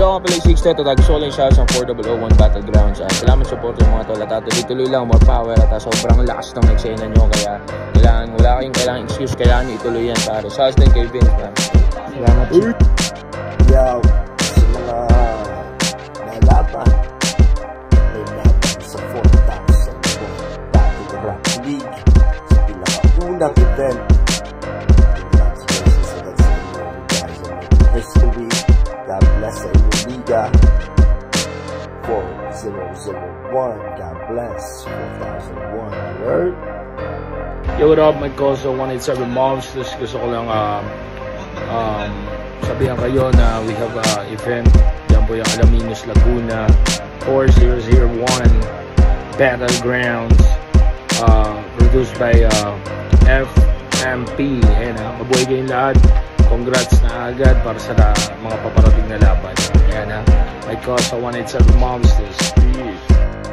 Yo, ako pala yung 6 Teto. Gusto ko lang siya sa 4001 Battlegrounds. Salamat sa support ng mga tol. At tuloy lang, more power. At sobrang lakas ng eksena nyo. Kaya wala kayong kailangan excuse. Kailangan nyo ituloy yan, pare. Shouts din kay Vince, man. Salamat. Yo, sa mga nalaban, may laban sa 4,000 Battle Rap League sa pinakaunang event. Congratulations agad sa inyo, you guys are making history. God bless sa inyong liga. 4001, God bless. 4001, word. Yo, what up, my Koso 187 Monsters. Gusto ko lang sabihan kayo na we have event. Yan po yung Alaminos, Laguna 4001 Battlegrounds, produced by FMP. Ayan, mabuhay kayong lahat. Congrats na agad para sa mga paparating na laban. Ayan, my Koso 187 Monsters. Peace.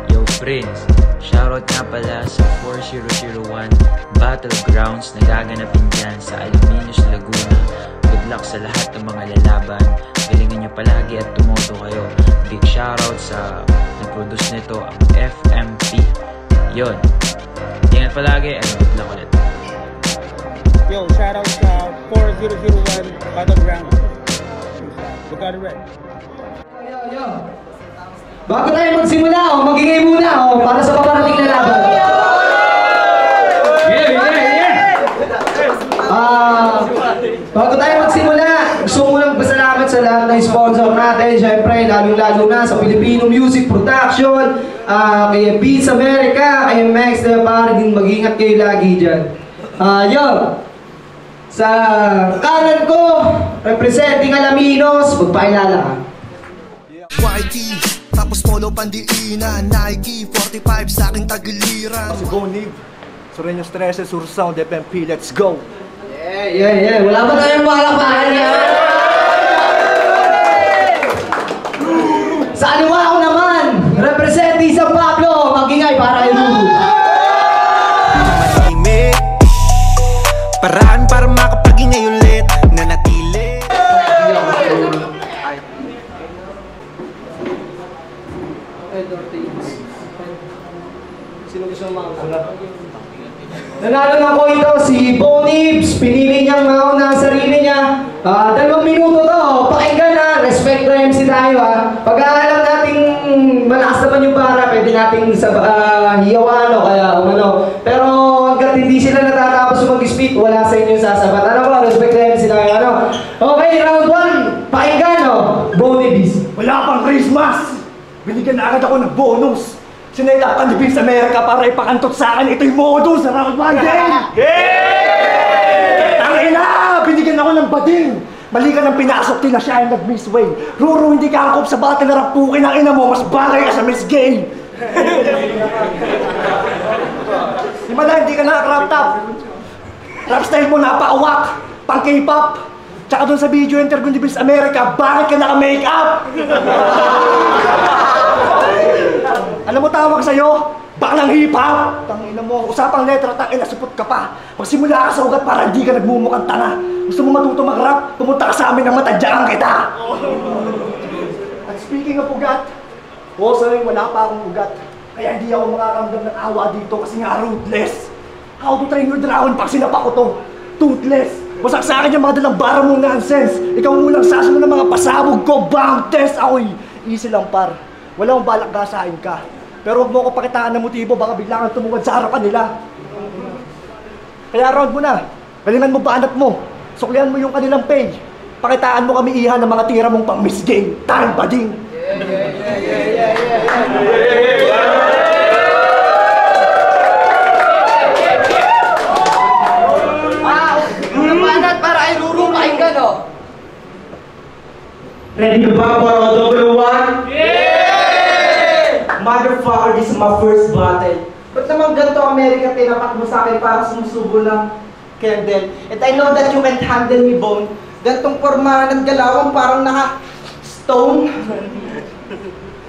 Yo, Prince, shoutout nga pala sa 4001 Battlegrounds na gaganapin dyan sa Alaminos, Laguna. Good luck sa lahat ng mga lalaban. Galingan nyo palagi at tumoto kayo. Big shoutout sa nag-produce nito, ang FMP. Yun. Ingat palagi and good luck ulit. Yo, shoutout sa 4001 Battlegrounds. Bugatti Red. Yo. Bago tayo magsimula, magingay muna para sa paparating na laban. Bago tayo magsimula, gusto ko lang pasalamat sa lahat ng sponsor natin. Siyempre, lalo-lalo na sa Filipino Music Production, kay Beats America, kay Max na para din mag-ingat kayo lagi dyan. Yo, sa kanan ko, representing Alaminos, magpakilala ka. YT, tapos polo pandiina, Nike, 45 sa aking tagiliran. Si Bonib, Sureño Stresses, Sursound, FMP, let's go! Yeah. Wala ba tayong palakpakan yan? Sa aliwa ako naman, representing San Pablo, mag-ingay para ilulo. Mahimik, paraan para makapag-ingay ulit, nanatili. Sino gusto makakala? Nanalo na ko ito si Bonibs. Pinili niyang mauna ang sarili niya. 2 minuto to. Pakinggan na. Respect na MC tayo ha. Pag alam nating malakas naman yung para, pwede nating hiyawan o kaya umano. Pero hanggat hindi sila natatapos mag-speak, wala sa inyo sasabat. Ano ba? Respect na MC tayo. Ano? Okay, round 1. Pakinggan o. Bonibs. Wala pang Christmas! Binigyan na agad ako ng bonus! Sinayla pa ni Beats America para ipakantot sa akin. Ito'y modus sa round 1 game! Yeah! Tangina! Binigyan ako ng bading! Mali ka ng pinasok, tina siya yung nag-miss way. Ruro, hindi ka angkop sa battle na rapukin ang ina mo. Mas bagay ka sa Miss Gay! Di ba na, hindi ka naka-crop top? Rap style mo napakawak! Pang K-pop! Tsaka dun sa video interview ni Beats America, bakit ka naka-makeup? Alam mo tawag sa'yo? Baklang hip-hop! Tangina mo, usapang letra, tangina, supot ka pa. Magsimula ka sa ugat para hindi ka nagmumukhang tanga. Gusto mo matuto mag-rap? Pumunta ka sa amin ng matadyakan kita! At speaking of ugat, sorry, wala pa akong ugat. Kaya hindi ako makakamdam ng awa dito kasi nga ruthless. How to train your dragon pag sinapa ko to? Toothless! Wasak sa akin yung mga dalang bara mong nonsense. Ikaw unang sasunod ng mga pasabog ko, bang test! Ako'y easy lang par. Wala akong balak gasain ka. Pero huwag mo ako pakitaan ng motibo, baka bigla kang tumuwad sa harapan nila. Kaya round mo na. Galingan mo banat mo. Suklihan mo yung kanilang page. Pakitaan mo kami iha ng mga tira mong pang miss game. Tarang bading. Banat para ay rurupain ka, no? Ready ba for double one? Yeah! Motherfucker, this is my first battle. Ba't naman ganito Amerika tinapak mo sa akin para sumusubo ng candle? And I know that you can't handle me, Bone. Gantong forma ng galawang parang naka-stone.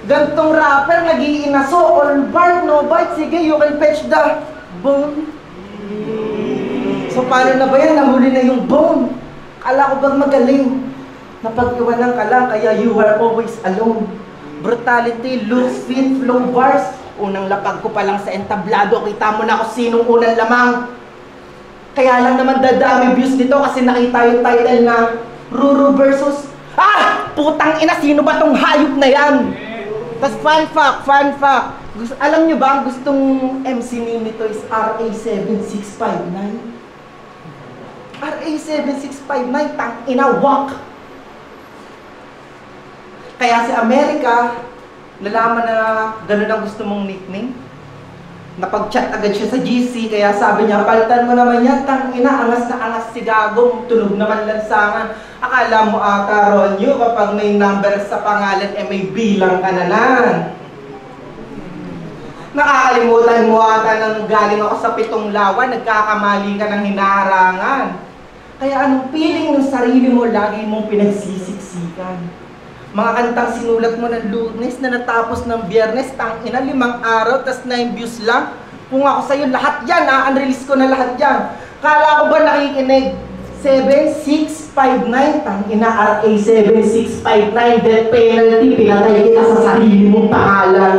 Gantong rapper, nag-iinaso, all bite, no bite. Sige, you can fetch the bone. So paano na ba yan? Nahuli na yung bone. Kala ko bang magaling? Napag-iwanan ka lang, kaya you are always alone. Brutality, looks, fit, flow, bars. Unang lapag ko pa lang sa entablado, kita mo na kung sinong unang lamang. Kaya lang naman dadami views nito kasi nakita yung title na Ruru versus... Ah! Putang ina, sino ba tong hayop na yan? Tas fun fact. Alam nyo ba, ang gustong MC name nito is RA7659. RA7659, tang ina, wak! Kaya si Amerika, nalaman na gano'n ang gusto mong nickname. Napag-chat agad siya sa GC, kaya sabi niya, palitan mo naman yan, tangina, angas na angas si Gagong, tunog naman lansangan. Akala mo ata, Ronyo, kapag may number sa pangalan, may bilang ka na lang. Nakakalimutan mo ata nang galing ako sa 7 lawan, nagkakamali ka ng hinaharangan. Kaya anong feeling ng sarili mo, lagi mong pinagsisiksikan? Mga kantang sinulat mo ng Lunes na natapos ng Biyernes, tangina, 5 araw, tas 9 views lang. Kung ako sa'yo, lahat yan, unrelease ko na lahat yan. Kala ko ba nakikinig? 7659, tangina, RA7659, death penalty, pinatay kita sa sarili mong pangalan.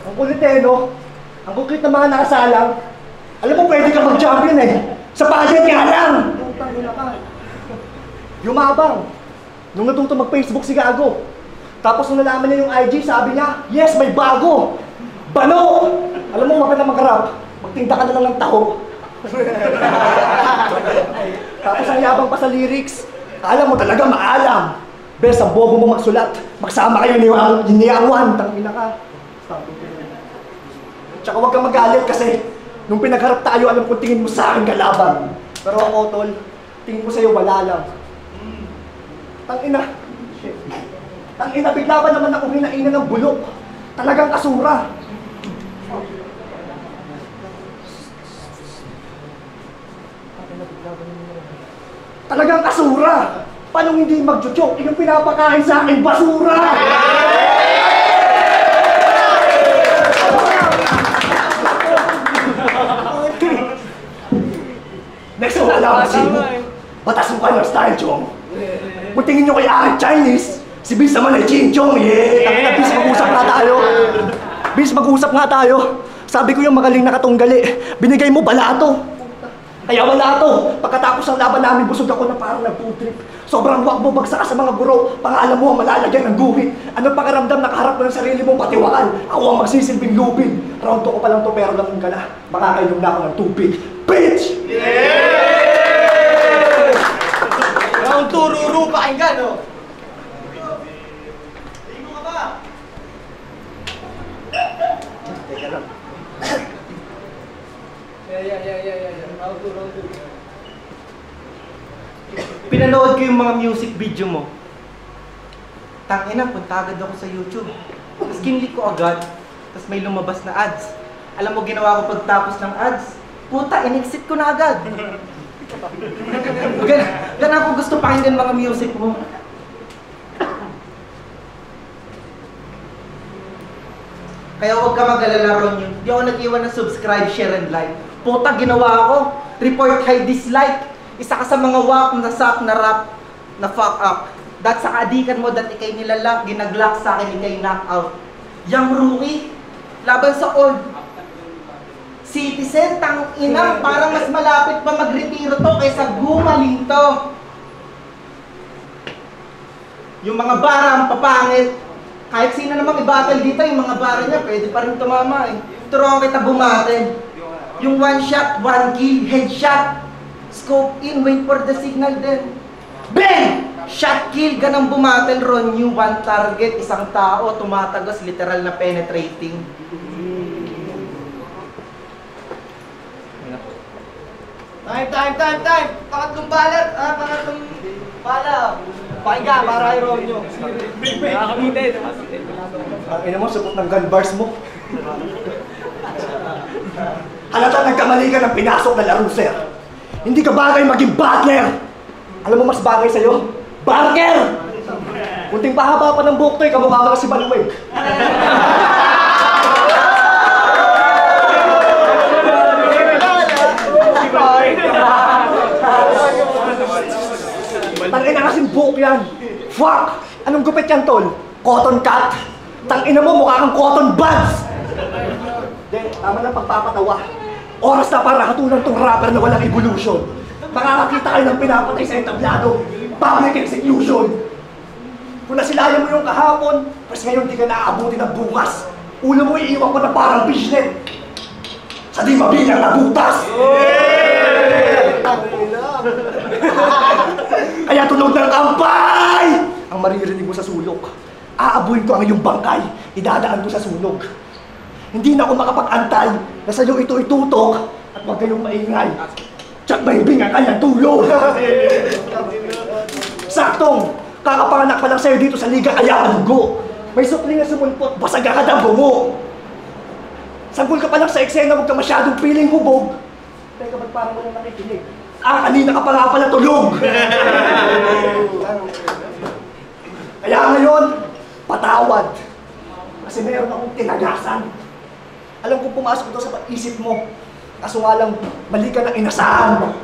Ang kulit eh, no? Ang kulit ng mga nakasalang. Alam mo, pwede ka mag-champion eh. Sa pageant nga lang! Yumabang. Nung natuto mag-Facebook si Gago. Tapos nung nalaman niya yung IG, sabi niya, yes, may bago! Bano! Alam mo, mapit na mag-rap. Magtinda ka na lang ng taho. Tapos ang yabang pa sa lyrics. Alam mo talaga, maalam. Bes, ang bobo mo magsulat. Magsama kayo ni Angwan. Tangina ka. Tsaka huwag kang magalit kasi nung pinagharap tayo, alam ko tingin mo sa akin kalaban. Pero ako, tol, tingin ko sa'yo wala lang. Tangina. Tangina, bigla ba naman ako hinainan ng bulok? Talagang kasura. Talagang kasura. Paano hindi mag-joke? Yung pinapakain sa akin, basura! Next na alam si mo. Batas mo ka ng style, Chong. Kung tingin nyo kay Arik Chinese, si Bis naman ay Ching Chong. Tangina, Bis, mag-usap nga tayo. Bis, mag-usap nga tayo. Sabi ko yung magaling na katunggali, binigay mo balato. Kaya wala to. Pagkatapos ng laban namin, busog ako na parang nag-food trip. Sobrang wag mo, bagsak ka sa mga guro. Pangalan mo ang malalagyan ng guhit. Anong pakiramdam nakaharap mo ng sarili mong patiwaan? Ako ang magsisilbing lupin. Round 2 ko pa lang to, pero lamang ka na. Makakainom na ako ng tubig. Bitch! Yeah! Round 2, Ruru, pakinggan, no? Tingin mo ka ba? Teka lang. Round 2. Pinanood ko yung mga music video mo. Tangina, punta agad ako sa YouTube. Tapos kinlik ko agad. Tapos may lumabas na ads. Alam mo ginawa ko pagtapos ng ads? Puta, in-exit ko na agad. Ganun ako gusto pakinggan mga music mo. Kaya huwag ka mag-alala ron yun. Di ako nag-iwan ng subscribe, share, and like. Puta, ginawa ako. Report, high, dislike. Isa ka sa mga wak na sak na rap na fuck up. That sa kaadikan mo, that ikay nilalak, ginaglock sa akin, ikay knock out. Young rookie, laban sa old. Citizen, tang-ina, parang mas malapit pa mag-retiro to kaysa gumaling to. Yung mga bara ang papangit. Kahit sino namang i-battle dito, yung mga bara niya, pwede pa rin tumama eh. Turuan kita bumattle. Yung one shot, one kill, headshot. Scope in, wait for the signal din. Bang! Shot kill, ganang bumattle, Ron. Yung one target, isang tao, tumatagos, literal na penetrating. Time! Pangatlong balat! Pangatlong bala! Pakinggan, para kay Ronyo. Nakakabitin. Ang ina mo, supot ng gun bars mo. Halata nagkamali ka ng pinasok na laro, sir. Hindi ka bagay maging partner. Alam mo mas bagay sa'yo? Barker! Kunting pahaba pa ng buhok to, kamukha ka na si Baluweg. Tangina kasing buhok yan. Fuck! Anong gupit yan, tol? Cotton cut? Tangina mo, mukha kang cotton buds! Tama na pagpapatawa. Oras na para katulad tong rapper na walang evolution. Makakakita kayo ng pinapatay sa entablado. Public execution. Kung nasilayan mo yung kahapon, mas ngayon di ka naaabuti ng bukas. Ulo mo iiwan ko na parang fishnet. Sa di mabilang na butas. Kaya tunog ng kampay! Ang maririnig mo sa sulok. Aabuin ko ang iyong bangkay. Idadaan ko sa sunog. Hindi na ako makapag-antay na sa'yo ito itutok at huwag kayong maingay. Tsak maibing ang kanyang tulog. Saktong, kakapanganak pa lang sa'yo dito sa liga kaya malugo. May supling na sumulpot, basag agad ang bungo. Sanggol ka pa lang sa eksena, huwag ka masyadong piling hubog. Teka, ba't parang wala nakikinig? Kanina ka pa nga pala tulog. Kaya ngayon, patawad. Kasi meron akong tinagasan. Alam kong pumasok ito sa isip mo. Kaso nga lang, mali ka na inasahan.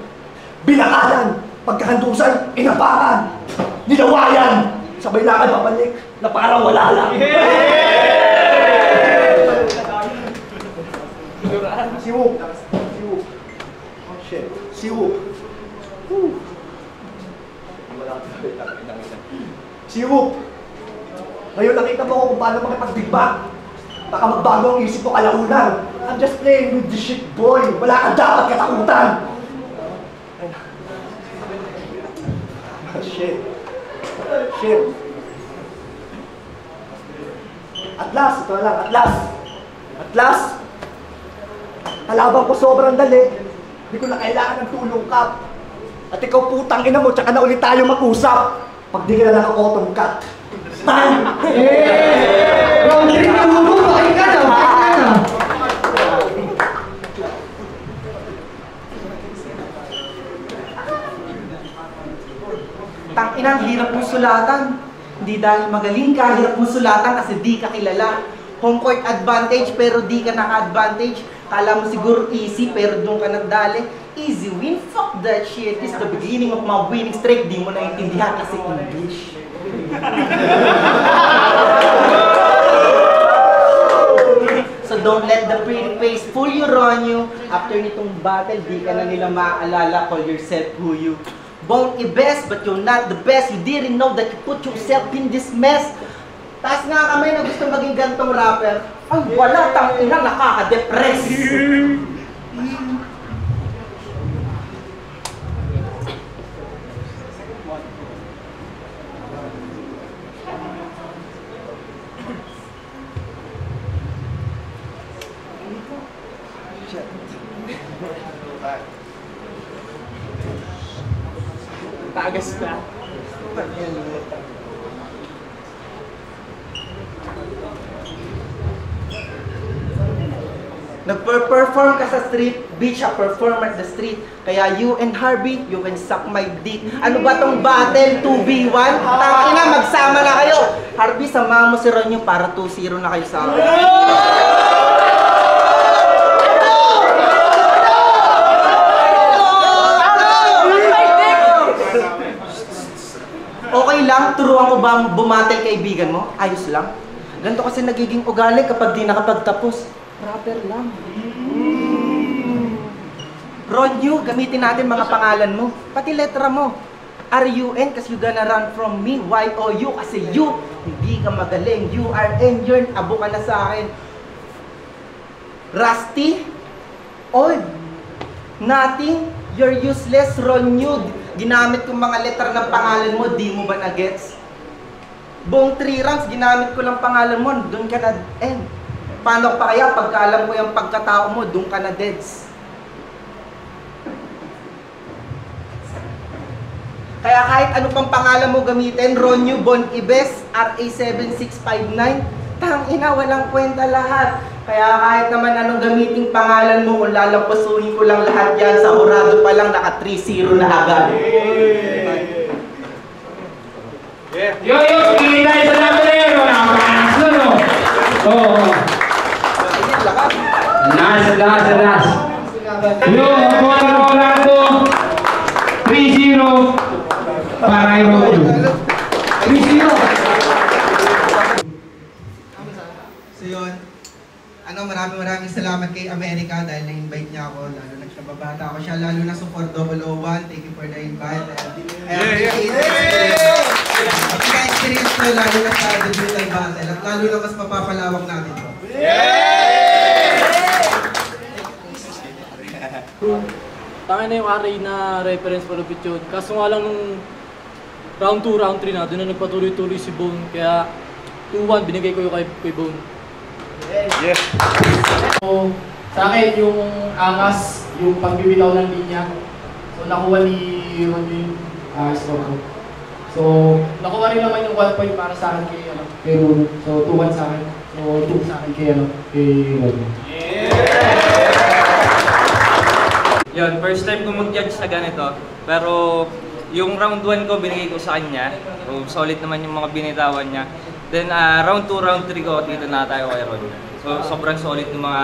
Binakalan, pagkahandusan, inapakan, nilawayan, sabay lakad pabalik na parang wala lang. Siwu. Oh shit. Siwu. Siwu. Ngayon nakita mo kung paano makipagdigba. Baka magbago ang isip mo kalaunan. I'm just playing with the shit, boy. Wala kang dapat katakutan. Shit. At last, ito lang, at last. Kalaban ko sobrang dali. Hindi ko na kailangan ng tulong ka. At ikaw putang ina mo, tsaka na ulit tayo mag-usap. Pag di ka na naka-cotton cut. Time! Ronyo, bakit ka na? Tang-inang hirap mong sulatan. Hindi dahil magaling ka, hirap mong sulatan kasi di ka kilala. Home court advantage pero di ka naka-advantage. Kala mo siguro easy pero doon ka nagdali. Easy win? Fuck that shit. This is the beginning of my winning streak. Di mo naintindihan kasi English. So don't let the pretty face fool you, Ronyo. After nitong battle, di ka na nila maaalala. Call yourself who you. Bone i-best, but you're not the best. You didn't know that you put yourself in this mess. Taas nga kamay na gusto maging gantong rapper. Ay, wala, tangina, nakaka-depress. Tagas na. Nag-perform ka sa street, bitch, I perform at the street. Kaya you and Harvey, you can suck my dick. Ano ba tong battle? 2v1? Tangina, magsama na kayo. Harvey, sama mo si Ronyo para 2-0 na kayo sa akin. Okay lang, turuan ko ba bumatel kaibigan mo? Ayos lang. Ganito kasi nagiging ugali kapag di nakapagtapos. Rapper lang. Ronyu, gamitin natin mga pangalan mo. Pati letra mo. R-U-N kasi you gonna run from me. Y-O-U kasi you. Hindi ka magaling. U-R-N, you're abo ka na sa akin. Rusty. Old. Nothing. You're useless. Ronyu. Ginamit ko mga letra ng pangalan mo. Di mo ba na-gets? Buong 3 rounds, ginamit ko lang pangalan mo. Doon ka na end. Paano pa kaya pagka alam mo yung pagkatao mo, doon ka na deads? Kaya kahit ano pang pangalan mo gamitin, Ronyu Bon Ibes, RA7659, tangina, walang kwenta lahat. Kaya kahit naman anong gamiting pangalan mo, kung lalampasuhin ko lang lahat yan, sa hurado pa lang, naka 3-0 na agad. Yo, pagiging tayo sa number nakakakas na, no? Oo. Last. Yo, Colorado 3-0 para yung 3-0. So yun, maraming salamat kay America dahil na-invite niya ako, lalo na siya babata ako siya, lalo na support 001, thank you for the invite. Experience ko lalo na sa debutal battle at lalo na mas mapapalawak natin ito. Tangin na yung array na reference malupit yun. Kaso nga lang nung round 2, round 3 na, doon na nagpatuloy-tuloy si Bone. Kaya 2-1 binigay ko yung kay Bone. Yes. So, sa akin yung angas, yung pagbibitaw ng linya. So nakuha ni Ronnie score ko. So nakuha rin naman yung 1 point para sa akin kay Ron. So 2-1 sa akin. So 2 sa akin kay Ronnie. Yun, first time ko mag-judge sa ganito. Pero yung round 1 ko binigay ko sa kanya. So solid naman yung mga binitawan niya. Then round 2, round 3 ko dito na tayo kay Ron. So sobrang solid ng mga